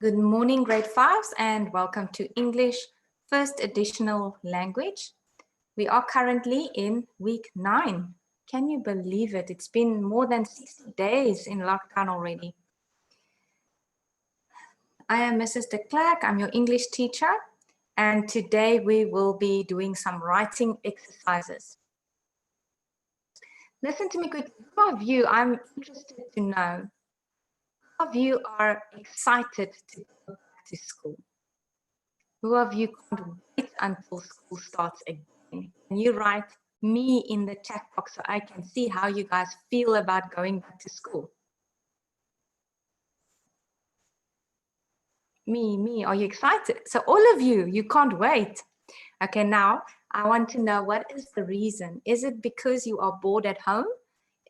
Good morning, grade 5s, and welcome to English First Additional Language. We are currently in week 9. Can you believe it? It's been more than 60 days in lockdown already. I am Mrs. de Klerk. I'm your English teacher, and today we will be doing some writing exercises. Listen to me quickly. Who of you, I'm interested to know, who of you are excited to go back to school? Who of you can't wait until school starts again? Can you write me in the chat box so I can see how you guys feel about going back to school? Me, are you excited? So all of you, you can't wait. Okay, now I want to know, what is the reason? Is it because you are bored at home?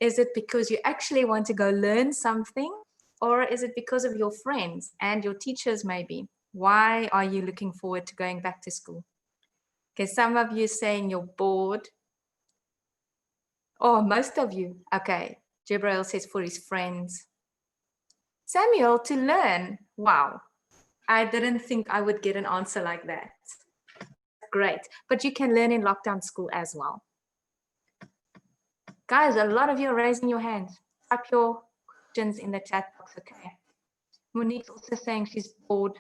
Is it because you actually want to go learn something? Or is it because of your friends and your teachers maybe? Why are you looking forward to going back to school? Okay, some of you saying you're bored. Oh, most of you. Okay, Jibrail says for his friends. Samuel, to learn. Wow, I didn't think I would get an answer like that. Great, but you can learn in lockdown school as well. Guys, a lot of you are raising your hands. Type your questions in the chat box, okay? Monique's also saying she's bored.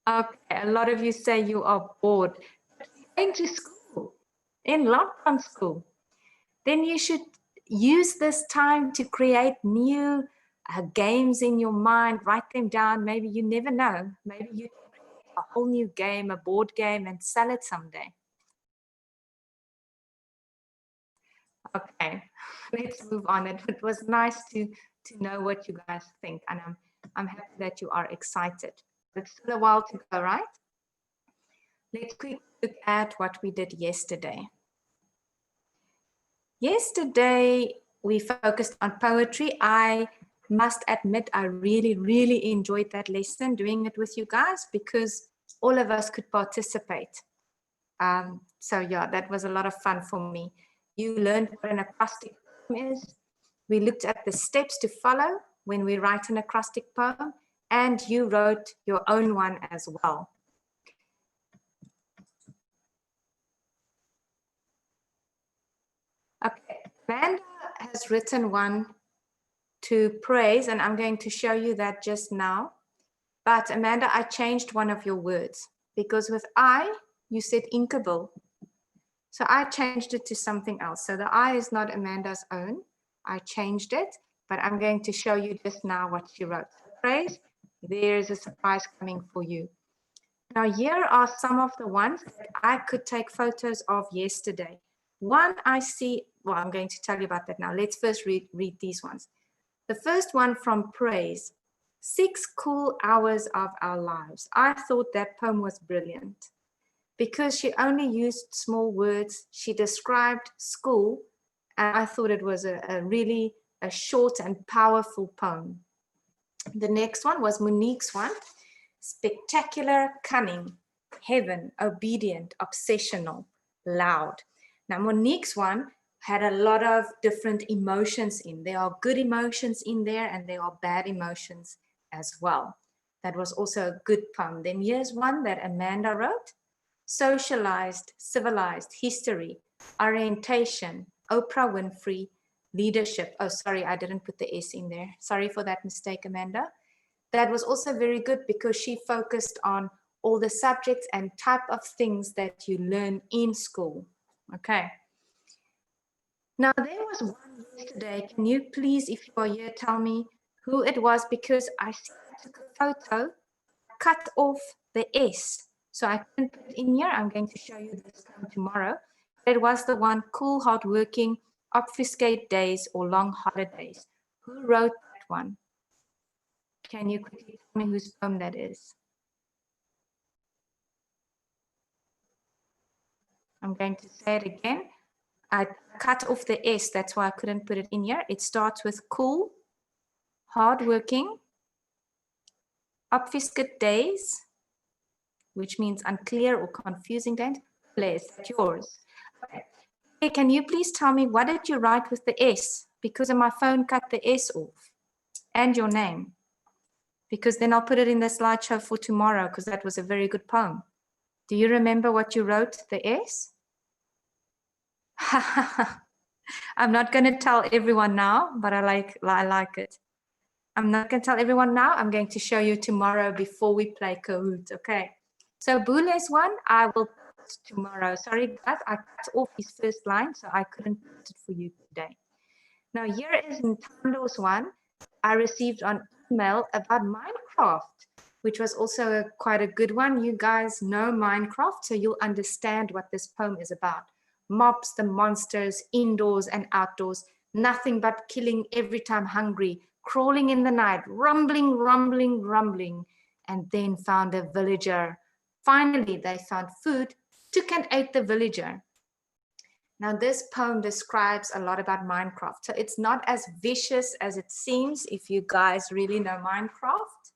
Okay, a lot of you say you are bored. Going to school, in lockdown school, then you should use this time to create new games in your mind, write them down. Maybe you never know. Maybe you can create a whole new game, a board game, and sell it someday. Okay, let's move on. It was nice to know what you guys think, and I'm happy that you are excited. It's still a while to go, right? Let's quickly look at what we did yesterday. Yesterday, we focused on poetry. I must admit, I really enjoyed that lesson, doing it with you guys, because all of us could participate. So yeah, that was a lot of fun for me. You learned what an acrostic poem is. We looked at the steps to follow when we write an acrostic poem, and you wrote your own one as well. Okay, Amanda has written one to praise, and I'm going to show you that just now. But Amanda, I changed one of your words, because with I, you said inkable. So I changed it to something else. So the I is not Amanda's own. I changed it, but I'm going to show you just now what she wrote. Praise, there's a surprise coming for you. Now here are some of the ones that I could take photos of yesterday. One I see, well, I'm going to tell you about that now. Let's first read these ones. The first one from Praise, 6 cool hours of our lives. I thought that poem was brilliant because she only used small words. She described school, and I thought it was a really short and powerful poem. The next one was Monique's one, spectacular, cunning, heaven, obedient, obsessional, loud. Now Monique's one had a lot of different emotions in. There are good emotions in there, and there are bad emotions as well. That was also a good poem. Then here's one that Amanda wrote. Socialized, civilized, history, orientation, Oprah Winfrey, leadership. Oh, sorry, I didn't put the S in there. Sorry for that mistake, Amanda. That was also very good because she focused on all the subjects and type of things that you learn in school. Okay. Now, there was one yesterday. Can you please, if you are here, tell me who it was? Because I took a photo, cut off the S. So I couldn't put it in here. I'm going to show you this one tomorrow. It was the one, cool, hardworking, obfuscate days or long holidays. Who wrote that one? Can you quickly tell me whose poem that is? I'm going to say it again. I cut off the S, that's why I couldn't put it in here. It starts with cool, hardworking, obfuscate days, which means unclear or confusing days. Bless, that's yours. Okay. Hey, can you please tell me, what did you write with the S? Because my phone cut the S off. and your name, because then I'll put it in the slideshow for tomorrow, because that was a very good poem. Do you remember what you wrote, the S? I'm not going to tell everyone now, but I like it. I'm not going to tell everyone now. I'm going to show you tomorrow before we play Kahoot. Okay. So Bule's one, I will post tomorrow. Sorry, guys, I cut off his first line, so I couldn't post it for you today. Now, here is Ntando's one I received on email about Minecraft, which was also quite a good one. You guys know Minecraft, so you'll understand what this poem is about. Mobs, the monsters, indoors and outdoors, nothing but killing every time hungry, crawling in the night, rumbling, rumbling, rumbling, and then found a villager. Finally, they found food, took and ate the villager. Now, this poem describes a lot about Minecraft. So it's not as vicious as it seems if you guys really know Minecraft.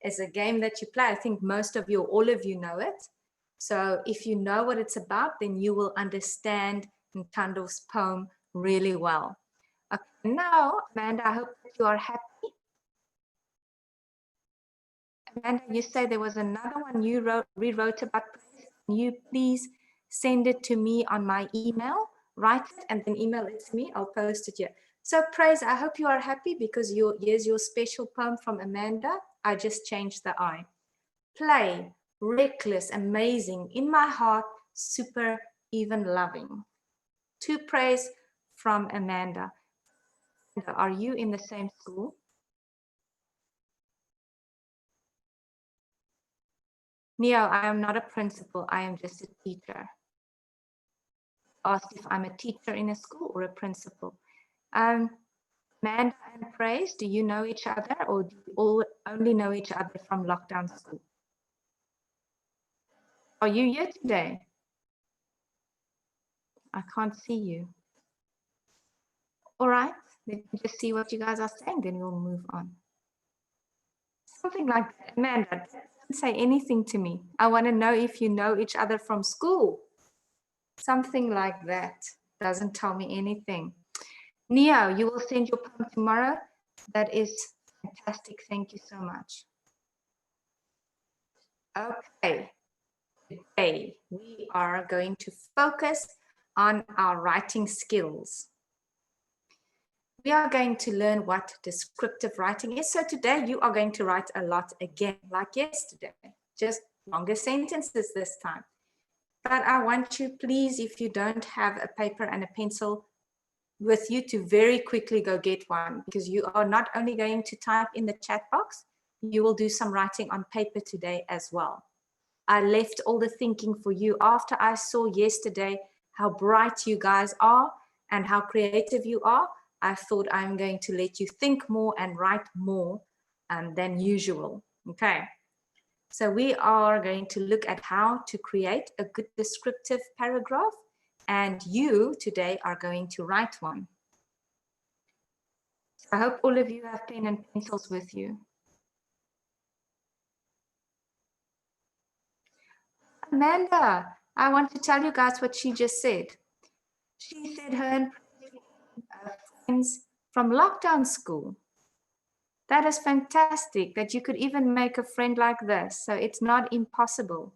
It's a game that you play. I think most of you, all of you know it. So if you know what it's about, then you will understand Ntando's poem really well. Okay, now, Amanda, I hope that you are happy. Amanda, you say there was another one you rewrote about. Can you please send it to me on my email? Write it and then email it to me. I'll post it here. So Praise, I hope you are happy because here's your special poem from Amanda. I just changed the I. Play, reckless, amazing, in my heart, super, even loving. To Praise from Amanda. Are you in the same school? Neo, I am not a principal. I am just a teacher. Asked if I'm a teacher in a school or a principal. Amanda and Praise, do you know each other or do you all only know each other from lockdown school? Are you here today? I can't see you. All right, let me just see what you guys are saying, then we'll move on. Something like that. Amanda, doesn't say anything to me. I want to know if you know each other from school. Something like that. Doesn't tell me anything. Neo, you will send your poem tomorrow. That is fantastic. Thank you so much. Okay. Today, we are going to focus on our writing skills. We are going to learn what descriptive writing is. So today you are going to write a lot again, like yesterday, just longer sentences this time. But I want you, please, if you don't have a paper and a pencil with you, to very quickly go get one, because you are not only going to type in the chat box, you will do some writing on paper today as well. I left all the thinking for you after I saw yesterday how bright you guys are and how creative you are. I thought I'm going to let you think more and write more than usual. Okay. So we are going to look at how to create a good descriptive paragraph, and you today are going to write one. I hope all of you have pen and pencils with you. Amanda, I want to tell you guys what she just said. She said her and friends from lockdown school. That is fantastic that you could even make a friend like this. So it's not impossible.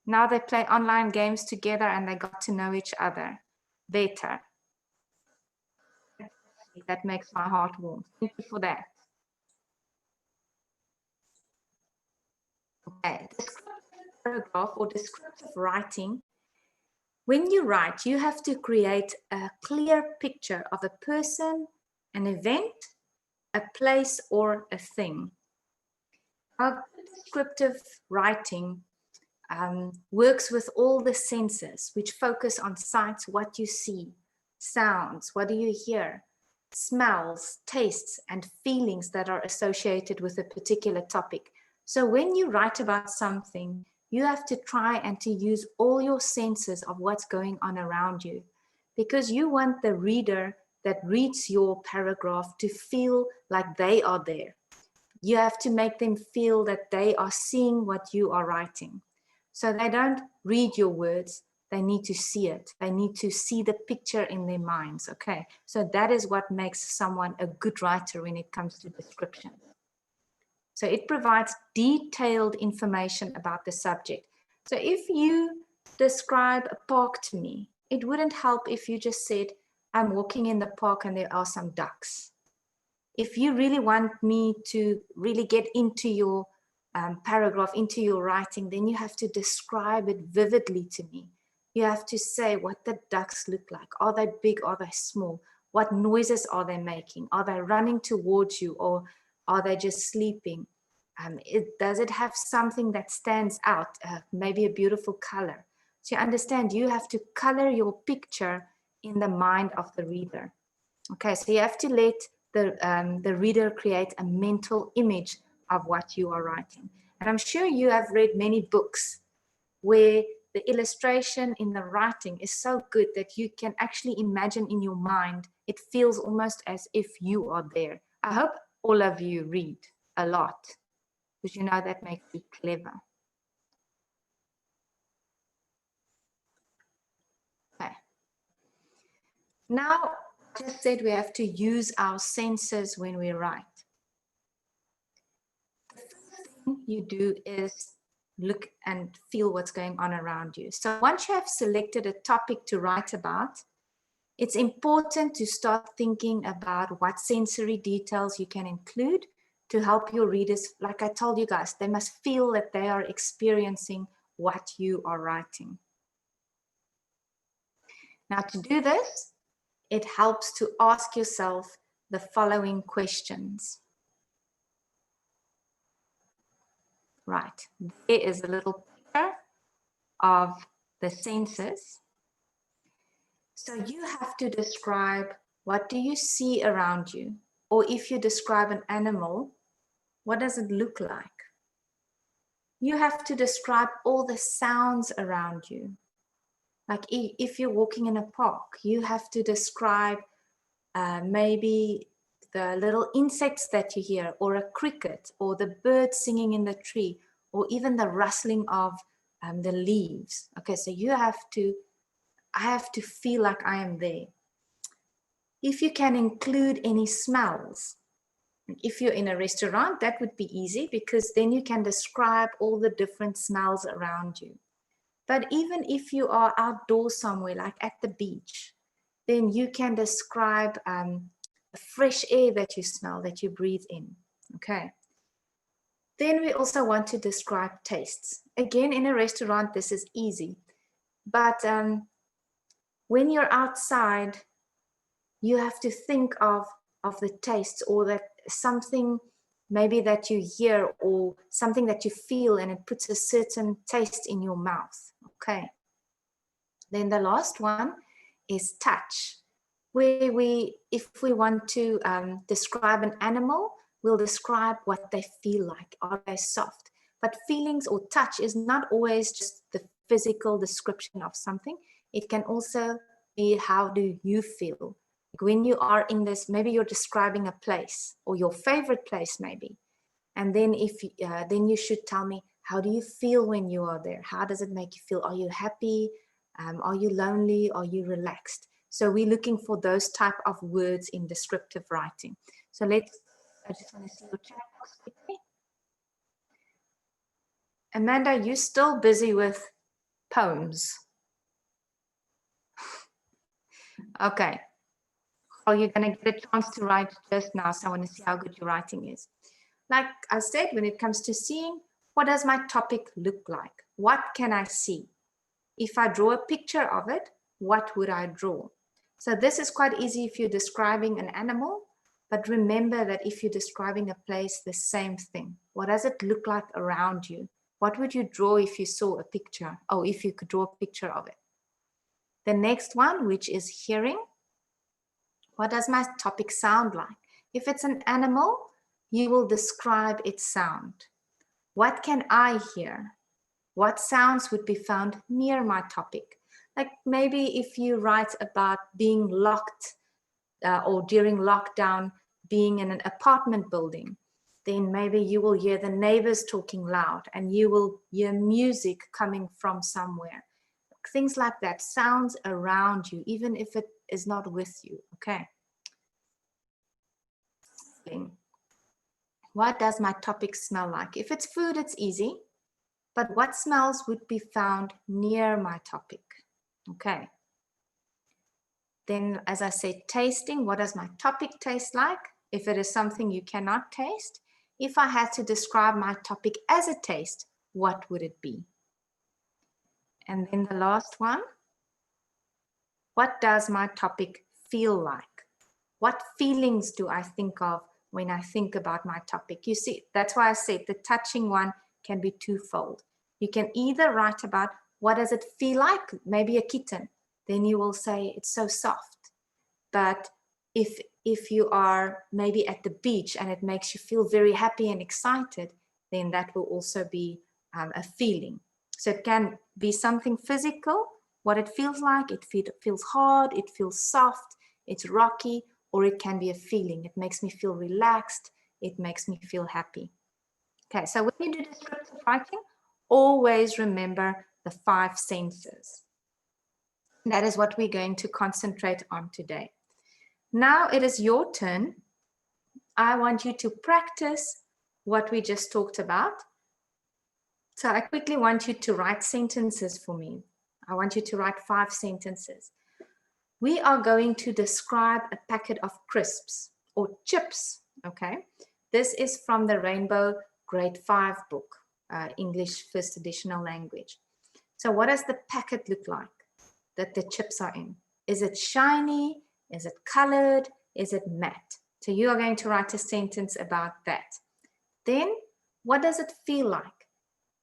Now they play online games together and they got to know each other better. That makes my heart warm. Thank you for that. Okay, descriptive paragraph or descriptive writing. When you write, you have to create a clear picture of a person, an event, a place, or a thing. Our descriptive writing works with all the senses, which focus on sights, what you see, sounds, what do you hear, smells, tastes, and feelings that are associated with a particular topic. So when you write about something, you have to try and to use all your senses of what's going on around you, because you want the reader that reads your paragraph to feel like they are there. You have to make them feel that they are seeing what you are writing. So they don't read your words, they need to see it. They need to see the picture in their minds, okay? So that is what makes someone a good writer when it comes to description. So it provides detailed information about the subject. So if you describe a park to me, it wouldn't help if you just said, I'm walking in the park and there are some ducks. If you really want me to really get into your paragraph, into your writing, then you have to describe it vividly to me. You have to say what the ducks look like. Are they big? Are they small? What noises are they making? Are they running towards you, or are they just sleeping? Does it have something that stands out? Maybe a beautiful color. So you understand, you have to color your picture in the mind of the reader. Okay, so you have to let the reader create a mental image of what you are writing. And I'm sure you have read many books where the illustration in the writing is so good that you can actually imagine in your mind. It feels almost as if you are there. I hope all of you read a lot, because you know that makes you clever. Okay. Now, I just said we have to use our senses when we write. The first thing you do is look and feel what's going on around you. So once you have selected a topic to write about, it's important to start thinking about what sensory details you can include to help your readers. Like I told you guys, they must feel that they are experiencing what you are writing. Now, to do this, it helps to ask yourself the following questions. Right, there is a little picture of the senses. So you have to describe, what do you see around you? Or if you describe an animal, what does it look like? You have to describe all the sounds around you. Like if you're walking in a park, you have to describe maybe the little insects that you hear, or a cricket, or the bird singing in the tree, or even the rustling of the leaves. Okay, so I have to feel like I am there. If you can include any smells, if you're in a restaurant, that would be easy, because then you can describe all the different smells around you. But even if you are outdoors somewhere, like at the beach, then you can describe the fresh air that you smell, that you breathe in. Okay. Then we also want to describe tastes. Again, in a restaurant, this is easy. But when you're outside, you have to think of the tastes, or that something maybe that you hear, or something that you feel, and it puts a certain taste in your mouth. Okay. Then the last one is touch, where if we want to describe an animal, we'll describe what they feel like. Are they soft? But feelings or touch is not always just the physical description of something. It can also be, how do you feel? Like when you are in this, maybe you're describing a place, or your favorite place maybe. And then then you should tell me, how do you feel when you are there? How does it make you feel? Are you happy? Are you lonely? Are you relaxed? So we're looking for those type of words in descriptive writing. So I just want to see your chat box quickly. Amanda, you're still busy with poems. Okay. Well, you're going to get a chance to write just now, so I want to see how good your writing is. Like I said, when it comes to seeing, what does my topic look like? What can I see? If I draw a picture of it, what would I draw? So this is quite easy if you're describing an animal, but remember that if you're describing a place, the same thing. What does it look like around you? What would you draw if you saw a picture? Oh, if you could draw a picture of it. The next one, which is hearing. What does my topic sound like? If it's an animal, you will describe its sound. What can I hear? What sounds would be found near my topic? Like maybe if you write about being locked or during lockdown, being in an apartment building, then maybe you will hear the neighbors talking loud, and you will hear music coming from somewhere. things like that, sounds around you, even if it is not with you, okay? What does my topic smell like? If it's food, it's easy, but what smells would be found near my topic, okay? Then, as I said, tasting, what does my topic taste like? If it is something you cannot taste, if I had to describe my topic as a taste, what would it be? And then the last one, what does my topic feel like? What feelings do I think of when I think about my topic? You see, that's why I said the touching one can be twofold. You can either write about what does it feel like, maybe a kitten, then you will say it's so soft. But if you are maybe at the beach and it makes you feel very happy and excited, then that will also be a feeling. So it can be something physical, what it feels like, it feels hard, it feels soft, it's rocky, or it can be a feeling. It makes me feel relaxed, it makes me feel happy. Okay, so when you do descriptive writing, always remember the 5 senses. That is what we're going to concentrate on today. Now it is your turn. I want you to practice what we just talked about. So I quickly want you to write sentences for me. I want you to write 5 sentences. We are going to describe a packet of crisps or chips, okay? This is from the Rainbow Grade 5 book, English First Additional Language. So what does the packet look like that the chips are in? Is it shiny? Is it colored? Is it matte? So you are going to write a sentence about that. Then what does it feel like?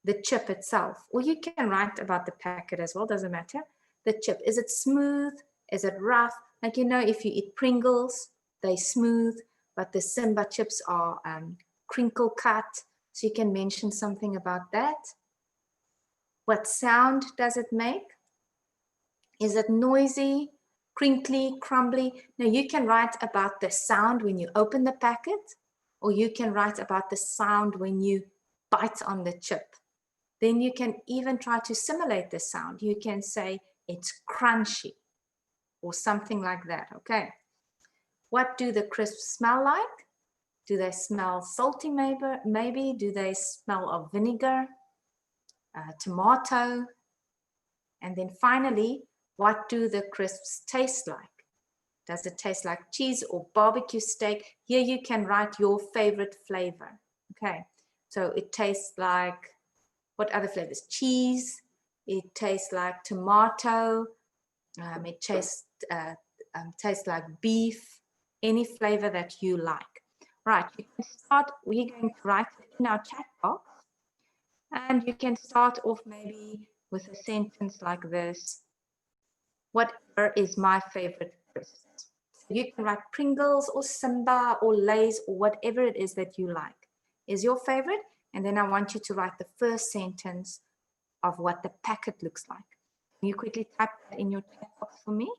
The chip itself, or you can write about the packet as well, doesn't matter. The chip, is it smooth? Is it rough? Like, you know, if you eat Pringles, they're smooth, but the Simba chips are crinkle cut. So you can mention something about that. What sound does it make? Is it noisy, crinkly, crumbly? Now you can write about the sound when you open the packet, or you can write about the sound when you bite on the chip. Then you can even try to simulate the sound. You can say it's crunchy or something like that, okay? What do the crisps smell like? Do they smell salty maybe? Do they smell of vinegar, tomato? And then finally, what do the crisps taste like? Does it taste like cheese or barbecue steak? Here you can write your favorite flavor, okay? So it tastes like, what other flavors? Cheese, it tastes like tomato, it tastes like beef, any flavor that you like. Right, you can start, we're going to write it in our chat box, and you can start off maybe with a sentence like this. Whatever is my favorite crisp? So you can write Pringles or Simba or Lay's or whatever it is that you like is your favorite. And then I want you to write the first sentence of what the packet looks like. Can you quickly type that in your chat box for me?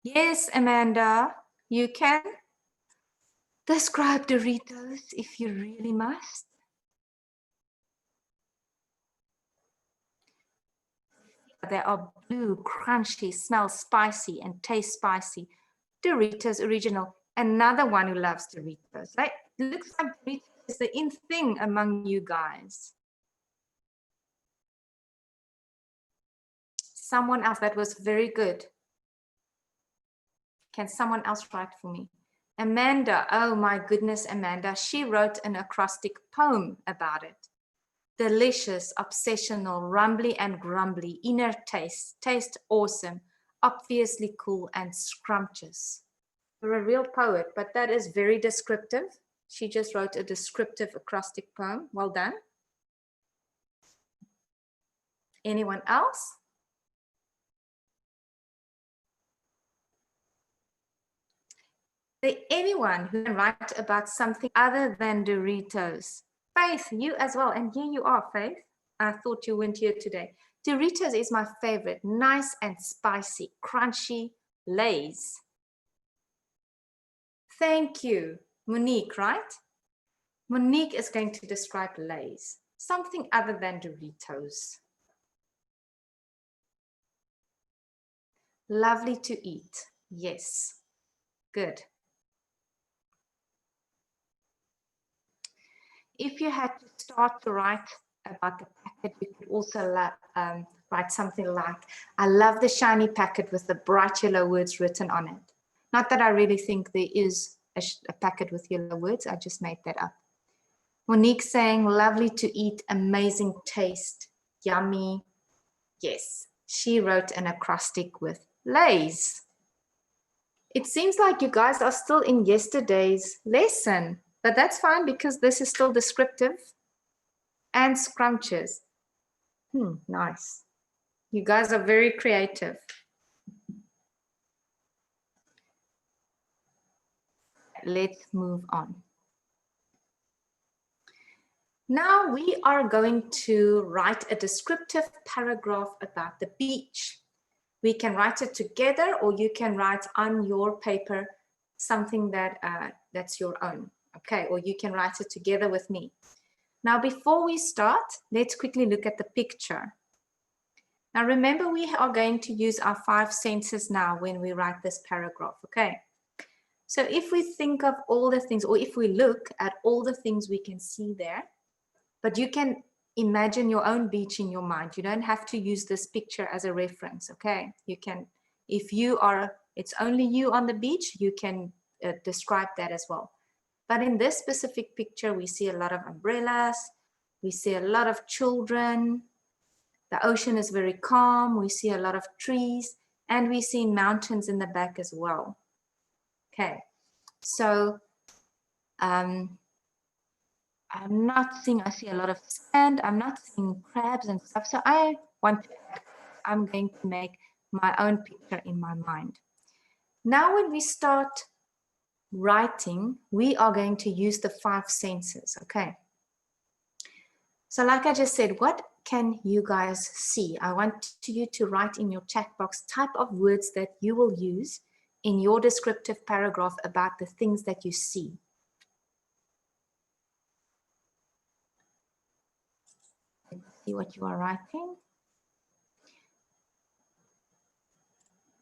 Yes, Amanda, you can describe Doritos if you really must. They are blue, crunchy, smell spicy, and taste spicy. Doritos Original, another one who loves Doritos. Right? Looks like Doritos is the in thing among you guys. Someone else, that was very good. Can someone else write for me? Amanda, oh my goodness, Amanda, she wrote an acrostic poem about it. Delicious, obsessional, rumbly and grumbly, inner taste awesome, obviously cool and scrumptious. You're a real poet, but that is very descriptive. She just wrote a descriptive acrostic poem. Well done. Anyone else? Is there anyone who can write about something other than Doritos? Faith, you as well. And here you are, Faith. I thought you weren't here today. Doritos is my favorite. Nice and spicy, crunchy Lay's. Thank you. Monique, right? Monique is going to describe Lay's. Something other than Doritos. Lovely to eat. Yes. Good. If you had to start to write about the packet, you could also write something like, I love the shiny packet with the bright yellow words written on it. Not that I really think there is a packet with yellow words. I just made that up. Monique saying, lovely to eat, amazing taste, yummy. Yes, she wrote an acrostic with Lay's. It seems like you guys are still in yesterday's lesson, but that's fine because this is still descriptive and scrumptious. Nice. You guys are very creative. Let's move on. Now we are going to write a descriptive paragraph about the beach. We can write it together, or you can write on your paper something that that's your own, okay? Or you can write it together with me. Now, before we start, let's quickly look at the picture. Now, remember, we are going to use our 5 senses now when we write this paragraph, okay? So if we think of all the things, or if we look at all the things we can see there, but you can imagine your own beach in your mind. You don't have to use this picture as a reference, okay? You can, if you are, it's only you on the beach, you can describe that as well. But in this specific picture, we see a lot of umbrellas, we see a lot of children, the ocean is very calm, we see a lot of trees, and we see mountains in the back as well. Okay, so I'm not seeing, I see a lot of sand, I'm not seeing crabs and stuff, so I'm going to make my own picture in my mind. Now when we start writing, we are going to use the 5 senses, okay? So like I just said, what can you guys see? I want you to write in your chat box type of words that you will use in your descriptive paragraph about the things that you see. Let's see what you are writing.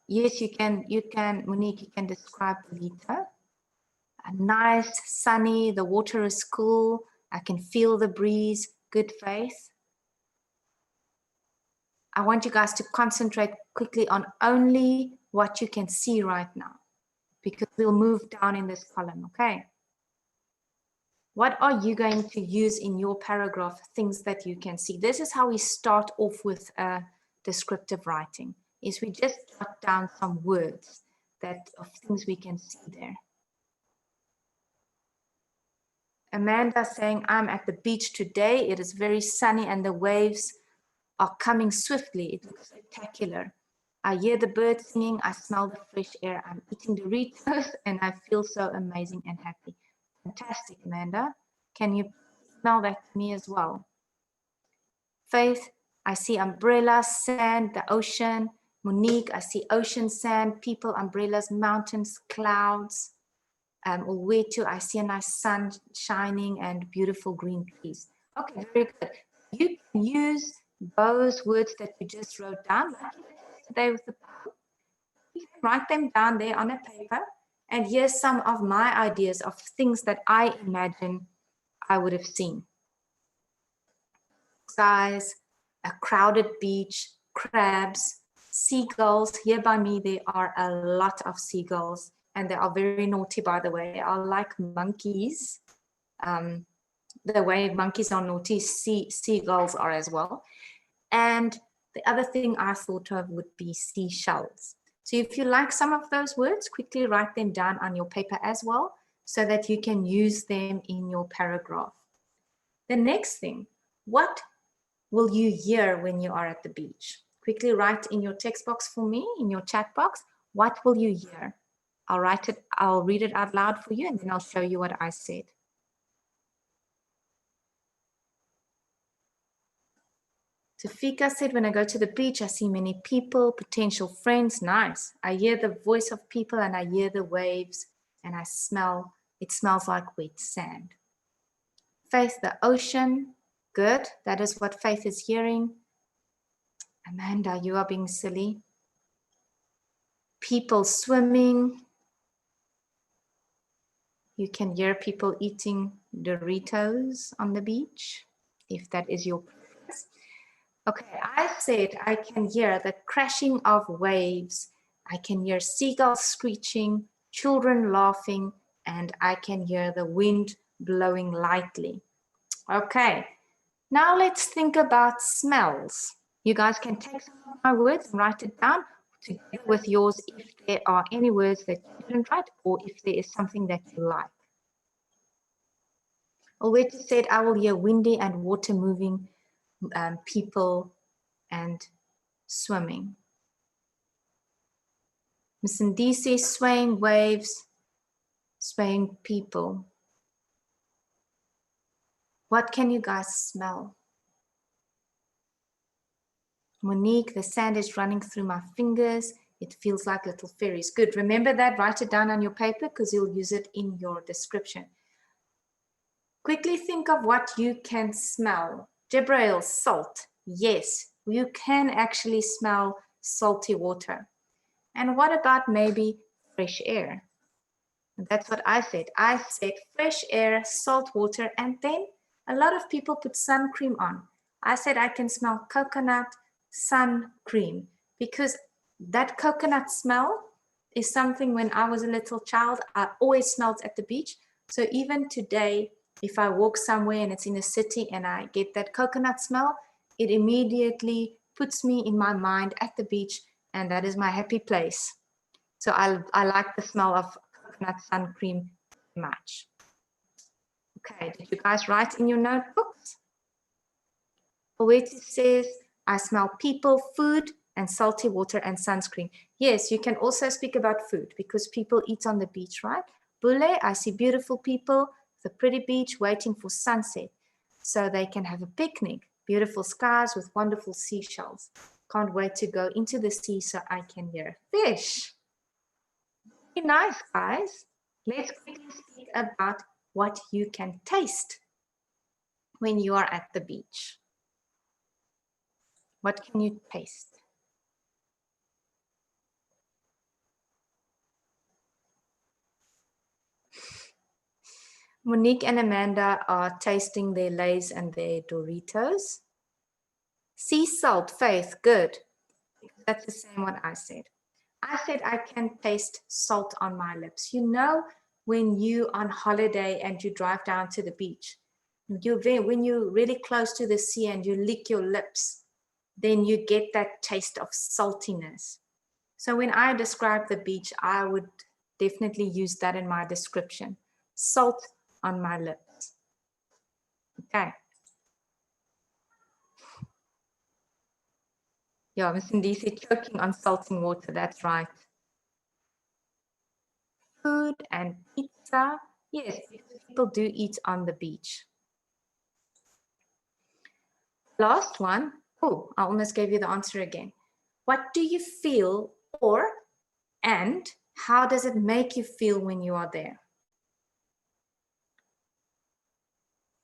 Yes, you can, Monique, you can describe Vita. Nice, sunny, the water is cool, I can feel the breeze, good faith. I want you guys to concentrate quickly on only what you can see right now, because we'll move down in this column, okay? What are you going to use in your paragraph, things that you can see? This is how we start off with descriptive writing, is we just jot down some words of things we can see there. Amanda saying, I'm at the beach today. It is very sunny and the waves are coming swiftly. It looks spectacular. I hear the birds singing. I smell the fresh air. I'm eating Doritos and I feel so amazing and happy. Fantastic, Amanda. Can you smell that to me as well? Faith, I see umbrellas, sand, the ocean. Monique, I see ocean, sand, people, umbrellas, mountains, clouds. Uwetu, I see a nice sun shining and beautiful green trees. Okay, very good. You can use those words that you just wrote down, like today with the poem. You can write them down there on a paper, and here's some of my ideas of things that I imagine I would have seen. Skies, a crowded beach, crabs, seagulls. Here by me, there are a lot of seagulls, and they are very naughty, by the way. I like monkeys. The way monkeys are naughty, seagulls are as well. And the other thing I thought of would be seashells. So if you like some of those words, quickly write them down on your paper as well, so that you can use them in your paragraph. The next thing, what will you hear when you are at the beach? Quickly write in your text box for me, in your chat box, what will you hear? I'll read it out loud for you, and then I'll show you what I said. Tafika said, when I go to the beach, I see many people, potential friends. Nice. I hear the voice of people and I hear the waves and it smells like wet sand. Faith, the ocean. Good. That is what Faith is hearing. Amanda, you are being silly. people swimming. You can hear people eating Doritos on the beach, if that is your preference. Okay, I said I can hear the crashing of waves. I can hear seagulls screeching, children laughing, and I can hear the wind blowing lightly. Okay, now let's think about smells. You guys can take some of my words and write it down together with yours if there are any words that you didn't write or if there is something that you like. Already said I will hear windy and water moving, people and swimming. Msindisi, swaying waves, swaying people. What can you guys smell? Monique, the sand is running through my fingers. It feels like little fairies. Good. Remember that. Write it down on your paper because you'll use it in your description. Quickly think of what you can smell. Jibrail, salt. Yes, you can actually smell salty water. And what about maybe fresh air? That's what I said. I said fresh air, salt water, and then a lot of people put sun cream on. I said I can smell coconut sun cream because that coconut smell is something when I was a little child, I always smelled at the beach. So even today, if I walk somewhere and it's in a city and I get that coconut smell, it immediately puts me in my mind at the beach, and that is my happy place. So I like the smell of coconut sun cream much. Okay, did you guys write in your notebooks? Poeti says, I smell people, food, and salty water and sunscreen. Yes, you can also speak about food because people eat on the beach, right? Bule, I see beautiful people, the pretty beach waiting for sunset so they can have a picnic. Beautiful skies with wonderful seashells. Can't wait to go into the sea so I can hear fish. Very nice, guys. Let's quickly speak about what you can taste when you are at the beach. What can you taste? Monique and Amanda are tasting their Lay's and their Doritos. Sea salt, Faith, good. That's the same what I said. I said I can taste salt on my lips. You know, when you on holiday and you drive down to the beach, when you're really close to the sea and you lick your lips, then you get that taste of saltiness. So when I describe the beach, I would definitely use that in my description. Salt on my lips. Okay. Yeah, Miss Ndisi, choking on salt and water, that's right. Food and pizza. Yes, because people do eat on the beach. Last one. Oh, I almost gave you the answer again. What do you feel and how does it make you feel when you are there?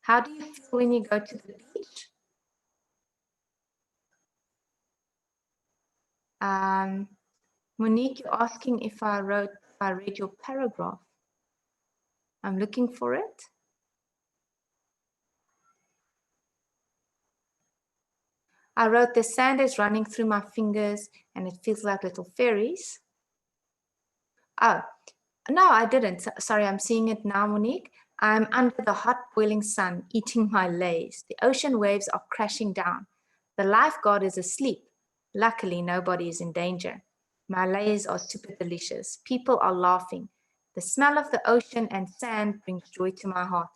How do you feel when you go to the beach? Monique, you're asking if I read your paragraph. I'm looking for it. I wrote, the sand is running through my fingers and it feels like little fairies. Oh, no, I didn't. Sorry, I'm seeing it now, Monique. I'm under the hot boiling sun, eating my Lays. The ocean waves are crashing down. The lifeguard is asleep. Luckily, nobody is in danger. My Lays are super delicious. People are laughing. The smell of the ocean and sand brings joy to my heart.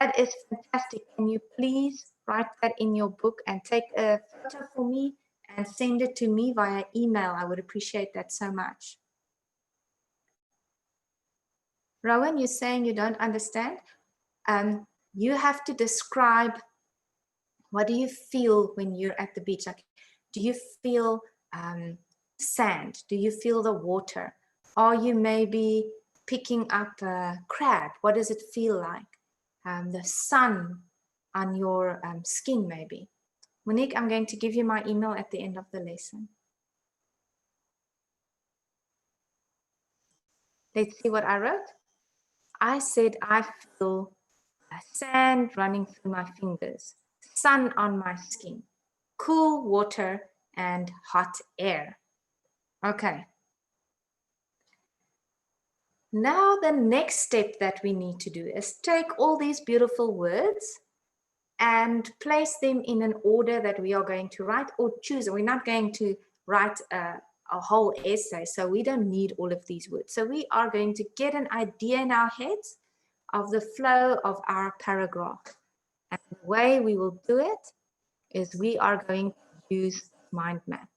That is fantastic. Can you please write that in your book and take a photo for me and send it to me via email? I would appreciate that so much. Rowan, you're saying you don't understand? You have to describe, what do you feel when you're at the beach? Like, do you feel sand? Do you feel the water? Are you maybe picking up a crab? What does it feel like? The sun on your skin, maybe. Monique, I'm going to give you my email at the end of the lesson. Let's see what I wrote. I said I feel sand running through my fingers, sun on my skin, cool water, and hot air. Okay. Now the next step that we need to do is take all these beautiful words and place them in an order that we are going to write or choose. We're not going to write a whole essay, so we don't need all of these words. So we are going to get an idea in our heads of the flow of our paragraph. And the way we will do it is we are going to use mind map.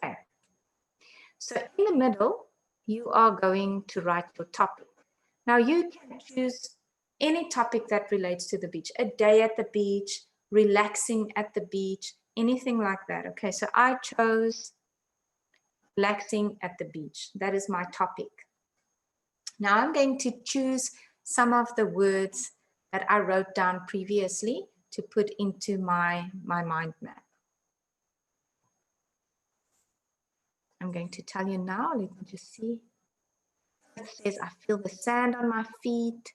Okay. So in the middle, you are going to write your topic. Now you can choose any topic that relates to the beach, a day at the beach, relaxing at the beach, anything like that. Okay, so I chose relaxing at the beach. That is my topic. Now I'm going to choose some of the words that I wrote down previously to put into my mind map. I'm going to tell you now. Let me just see. It says, I feel the sand on my feet.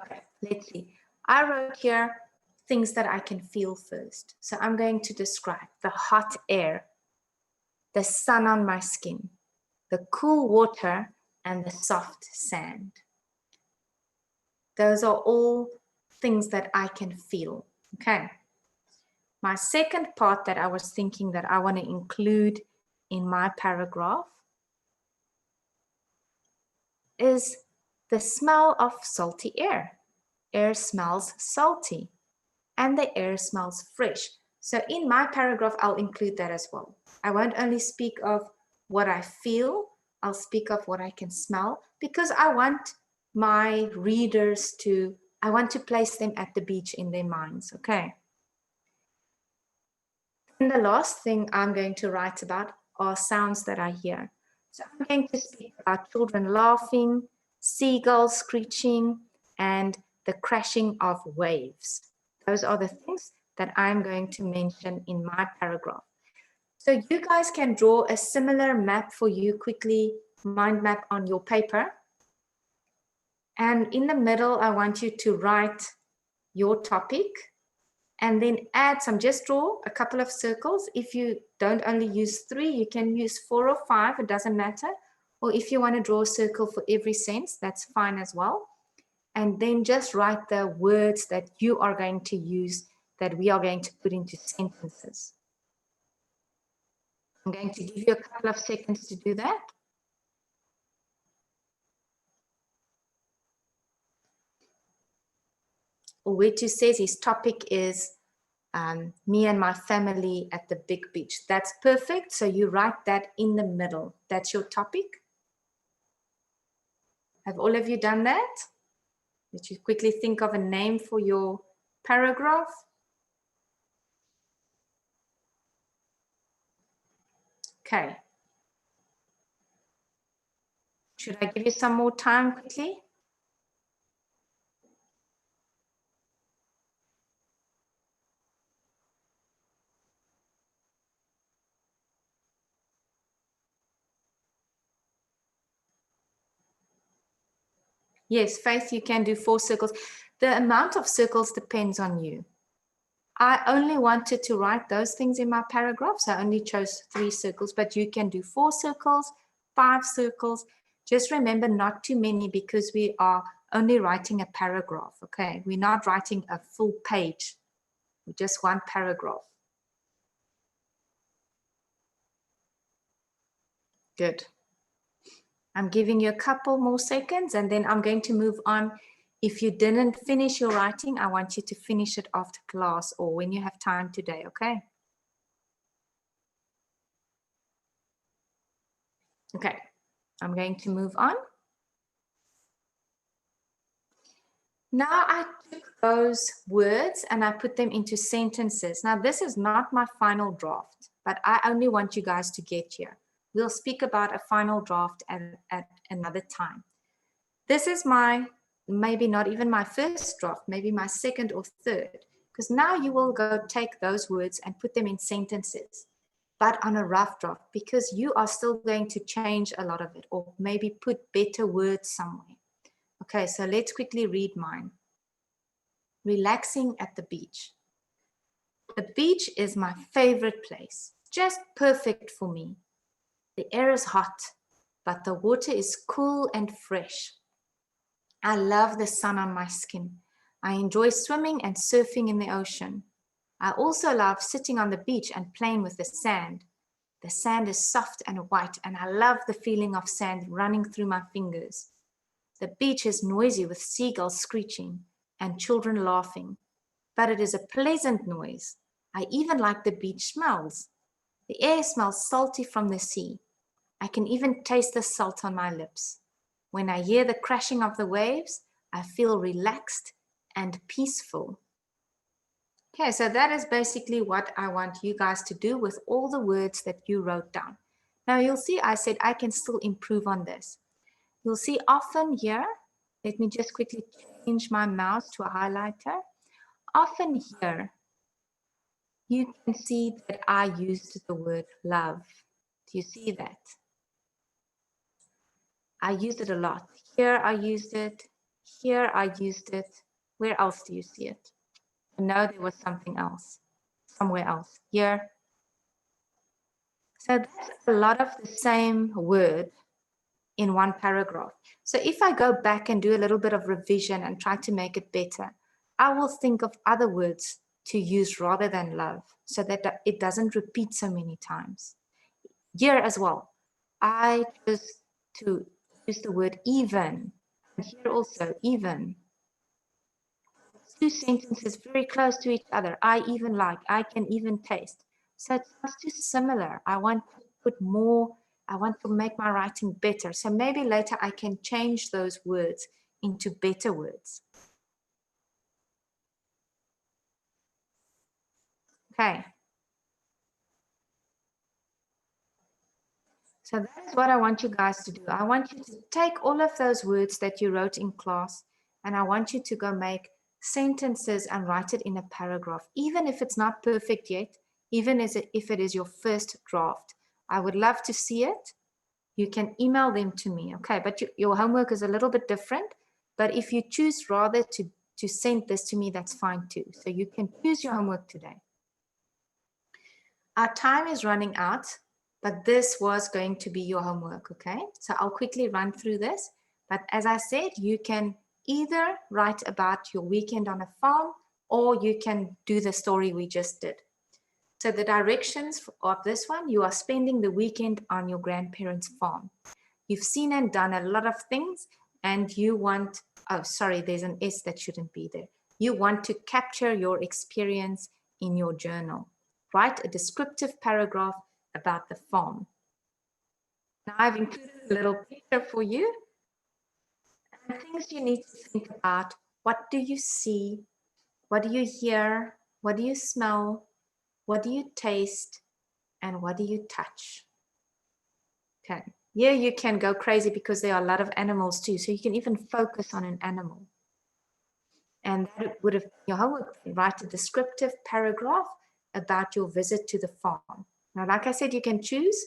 Okay, let's see. I wrote here things that I can feel first. So I'm going to describe the hot air, the sun on my skin, the cool water, and the soft sand. Those are all things that I can feel. Okay. My second part that I was thinking that I want to include in my paragraph is the smell of salty air. Air smells salty and the air smells fresh. So in my paragraph, I'll include that as well. I won't only speak of what I feel, I'll speak of what I can smell, because I want my readers to, I want to place them at the beach in their minds, okay? And the last thing I'm going to write about are sounds that I hear. So I'm going to speak about children laughing, seagulls screeching, and the crashing of waves. Those are the things that I'm going to mention in my paragraph. So you guys can draw a similar map for you quickly, mind map on your paper. And in the middle, I want you to write your topic and then add some, just draw a couple of circles. If you don't only use 3, you can use 4 or 5, it doesn't matter. Or if you want to draw a circle for every sense, that's fine as well. And then just write the words that you are going to use, that we are going to put into sentences. I'm going to give you a couple of seconds to do that. Owetu says his topic is me and my family at the big beach. That's perfect. So you write that in the middle. That's your topic. Have all of you done that? Did you quickly think of a name for your paragraph? Okay. Should I give you some more time quickly? Yes, Faith, you can do 4 circles. The amount of circles depends on you. I only wanted to write those things in my paragraph, so I only chose 3 circles, but you can do 4 circles, 5 circles. Just remember not too many because we are only writing a paragraph, okay? We're not writing a full page, just one paragraph. Good. I'm giving you a couple more seconds and then I'm going to move on. If you didn't finish your writing, I want you to finish it after class or when you have time today, okay? Okay, I'm going to move on. Now I took those words and I put them into sentences. Now this is not my final draft, but I only want you guys to get here. We'll speak about a final draft at another time. This is my, maybe not even my first draft, maybe my second or third, because now you will go take those words and put them in sentences. but on a rough draft, because you are still going to change a lot of it or maybe put better words somewhere. Okay, so let's quickly read mine. Relaxing at the beach. The beach is my favorite place, just perfect for me. The air is hot, but the water is cool and fresh. I love the sun on my skin. I enjoy swimming and surfing in the ocean. I also love sitting on the beach and playing with the sand. The sand is soft and white, and I love the feeling of sand running through my fingers. The beach is noisy with seagulls screeching and children laughing, but it is a pleasant noise. I even like the beach smells. The air smells salty from the sea. I can even taste the salt on my lips. When I hear the crashing of the waves, I feel relaxed and peaceful. Okay, so that is basically what I want you guys to do with all the words that you wrote down. Now you'll see I said I can still improve on this. You'll see often here, let me just quickly change my mouse to a highlighter. Often here, you can see that I used the word love. Do you see that? I used it a lot. Here I used it. Here I used it. Where else do you see it? No, there was something else. Somewhere else. Here. So that's a lot of the same word in one paragraph. So if I go back and do a little bit of revision and try to make it better, I will think of other words to use rather than love so that it doesn't repeat so many times. Here as well, I chose to use the word even. And here also, even. Two sentences very close to each other. I even like, I can even taste. So it sounds too similar. I want to put more, I want to make my writing better. So maybe later I can change those words into better words. Okay. So that is what I want you guys to do. I want you to take all of those words that you wrote in class and I want you to go make sentences and write it in a paragraph, even if it's not perfect yet, even if it is your first draft. I would love to see it. You can email them to me, okay? But your homework is a little bit different. But if you choose rather to send this to me, that's fine too. So you can choose your homework today. Our time is running out, but this was going to be your homework, okay? So I'll quickly run through this. But as I said, you can either write about your weekend on a farm or you can do the story we just did. So the directions of this one, you are spending the weekend on your grandparents' farm. You've seen and done a lot of things and you want, oh, sorry, there's an S that shouldn't be there. You want to capture your experience in your journal. Write a descriptive paragraph about the farm. Now I've included a little picture for you. And things you need to think about. What do you see? What do you hear? What do you smell? What do you taste? And what do you touch? Okay. Yeah, you can go crazy because there are a lot of animals too. So you can even focus on an animal. And that would have been your homework. Write a descriptive paragraph about your visit to the farm. Now, like I said, you can choose.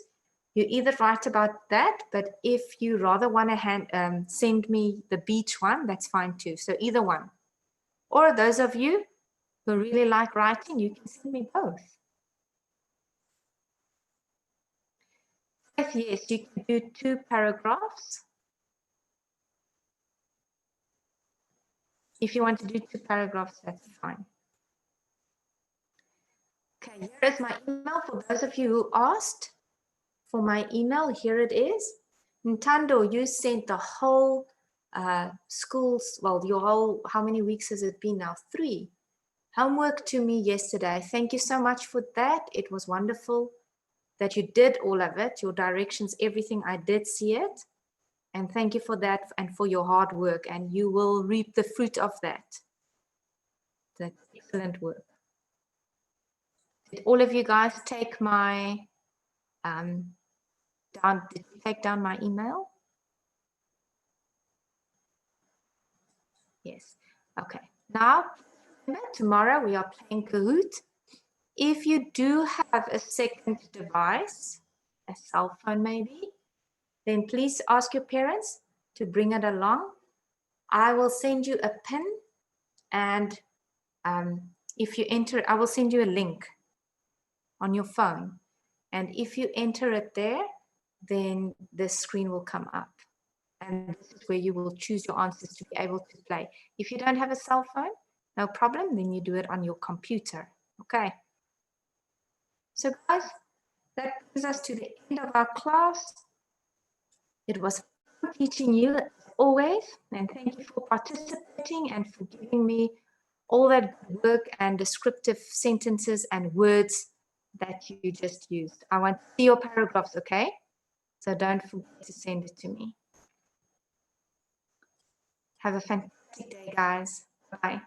You either write about that, but if you rather want to send me the beach one, that's fine too. So either one. Or those of you who really like writing, you can send me both. Yes, you can do 2 paragraphs. If you want to do 2 paragraphs, that's fine. Okay, here is my email for those of you who asked for my email. Here it is. Ntando, you sent the whole schools, well, your whole, how many weeks has it been now? 3. Homework to me yesterday. Thank you so much for that. It was wonderful that you did all of it, your directions, everything. I did see it. And thank you for that and for your hard work. And you will reap the fruit of that. That's excellent work. Did all of you guys take my, did you take down my email? Yes. Okay. Now, tomorrow we are playing Kahoot. If you do have a second device, a cell phone maybe, then please ask your parents to bring it along. I will send you a pin, and if you enter, I will send you a link on your phone. And if you enter it there, then the screen will come up. And this is where you will choose your answers to be able to play. If you don't have a cell phone, no problem, then you do it on your computer. Okay. So guys, that brings us to the end of our class. It was fun teaching you as always, and thank you for participating and for giving me all that work and descriptive sentences and words that you just used. I want to see your paragraphs, okay? So don't forget to send it to me. Have a fantastic day, guys. Bye.